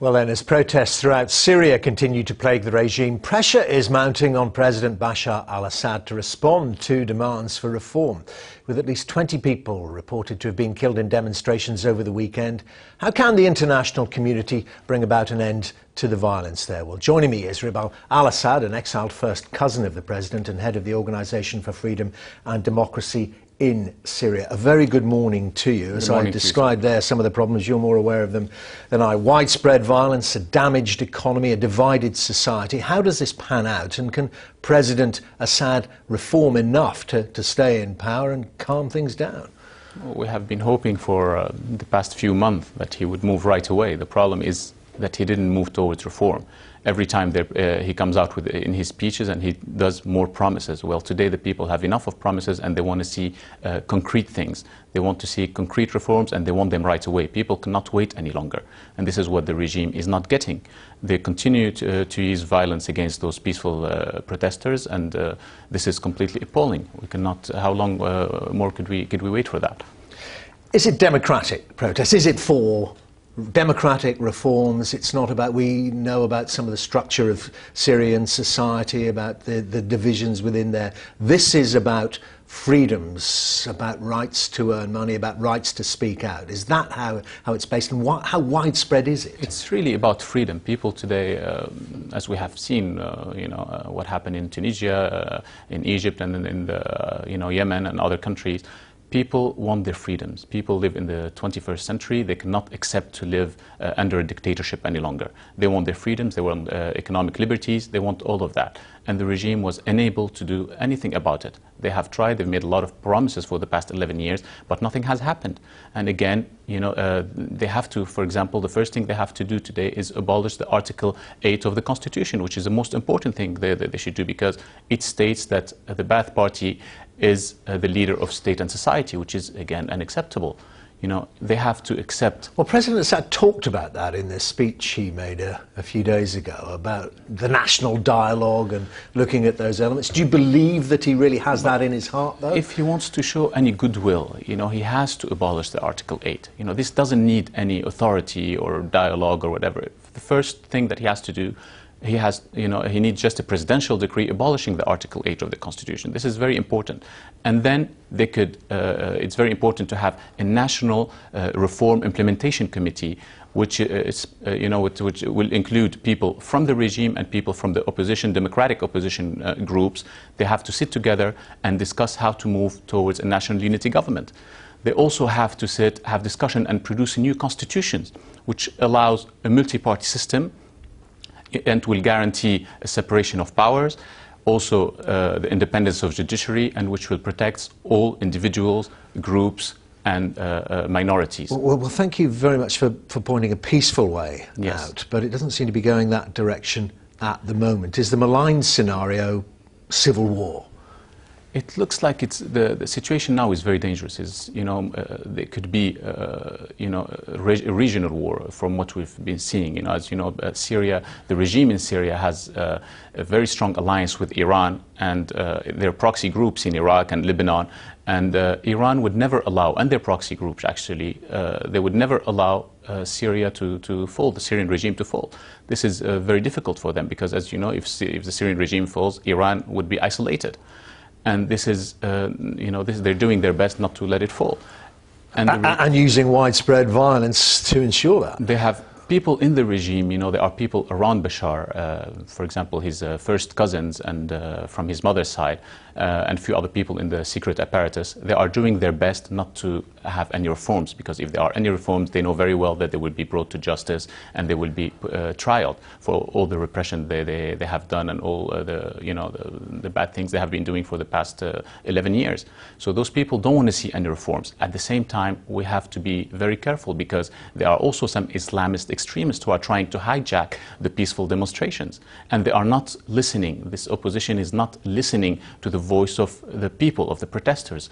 Well then, as protests throughout Syria continue to plague the regime, pressure is mounting on President Bashar Al Assad to respond to demands for reform. With at least 20 people reported to have been killed in demonstrations over the weekend, how can the international community bring about an end to the violence there? Well, joining me is Ribal Al Assad, an exiled first cousin of the president and head of the Organisation for Freedom and Democracy in Syria. A very good morning to you. As I described there, some of the problems, you're more aware of them than I. Widespread violence, a damaged economy, a divided society. How does this pan out? And can President Assad reform enough to stay in power and calm things down? We have been hoping for the past few months that he would move right away. The problem is that he didn't move towards reform. Every time he comes out in his speeches and he does more promises. Well, today the people have enough of promises and they want to see concrete things. They want to see concrete reforms and they want them right away. People cannot wait any longer. And this is what the regime is not getting. They continue to use violence against those peaceful protesters, and this is completely appalling. We cannot, how long more could we wait for that? Is it democratic protest? Is it for democratic reforms? It's not about, we know about some of the structure of Syrian society, about the divisions within there. This is about freedoms, about rights to earn money, about rights to speak out. Is that how it's based, and how widespread is it? It's really about freedom. People today, as we have seen, what happened in Tunisia, in Egypt, and in the, Yemen and other countries. People want their freedoms. People live in the 21st century. They cannot accept to live under a dictatorship any longer. They want their freedoms. They want economic liberties. They want all of that. And the regime was unable to do anything about it. They have tried. They've made a lot of promises for the past 11 years, but nothing has happened. And again, they have to, for example, the first thing they have to do today is abolish the Article 8 of the Constitution, which is the most important thing they should do, because it states that the Ba'ath Party is the leader of state and society, which is, again, unacceptable. They have to accept. Well, President Assad talked about that in the speech he made a few days ago, about the national dialogue and looking at those elements. Do you believe that he really has that in his heart, though? If he wants to show any goodwill, he has to abolish the Article 8. This doesn't need any authority or dialogue or whatever. The first thing that he has to do, he needs just a presidential decree abolishing the Article 8 of the Constitution. This is very important. And then they could, it's very important to have a national reform implementation committee, which which will include people from the regime and people from the opposition, democratic opposition groups. They have to sit together and discuss how to move towards a national unity government. They also have to have discussion and produce new constitutions, which allows a multi-party system and will guarantee a separation of powers, also the independence of judiciary, and which will protect all individuals, groups and minorities. Well, thank you very much for pointing a peaceful way out, but it doesn't seem to be going that direction at the moment. Is the maligned scenario civil war? It looks like the situation now is very dangerous. There could be a regional war from what we've been seeing. As you know, Syria, the regime in Syria has a very strong alliance with Iran, and their proxy groups in Iraq and Lebanon. And Iran would never allow, and their proxy groups actually, they would never allow Syria to fall, the Syrian regime to fall. This is very difficult for them because, as you know, if the Syrian regime falls, Iran would be isolated. And this is, they're doing their best not to let it fall. And using widespread violence to ensure that. They have people in the regime, there are people around Bashar, for example, his first cousins and from his mother's side, and a few other people in the secret apparatus. They are doing their best not to have any reforms, because if there are any reforms, they know very well that they will be brought to justice and they will be trialed for all the repression they have done and all the bad things they have been doing for the past 11 years. So those people don't want to see any reforms. At the same time, we have to be very careful, because there are also some Islamist extremists who are trying to hijack the peaceful demonstrations, and they are not listening. This opposition is not listening to the voice of the people, of the protesters.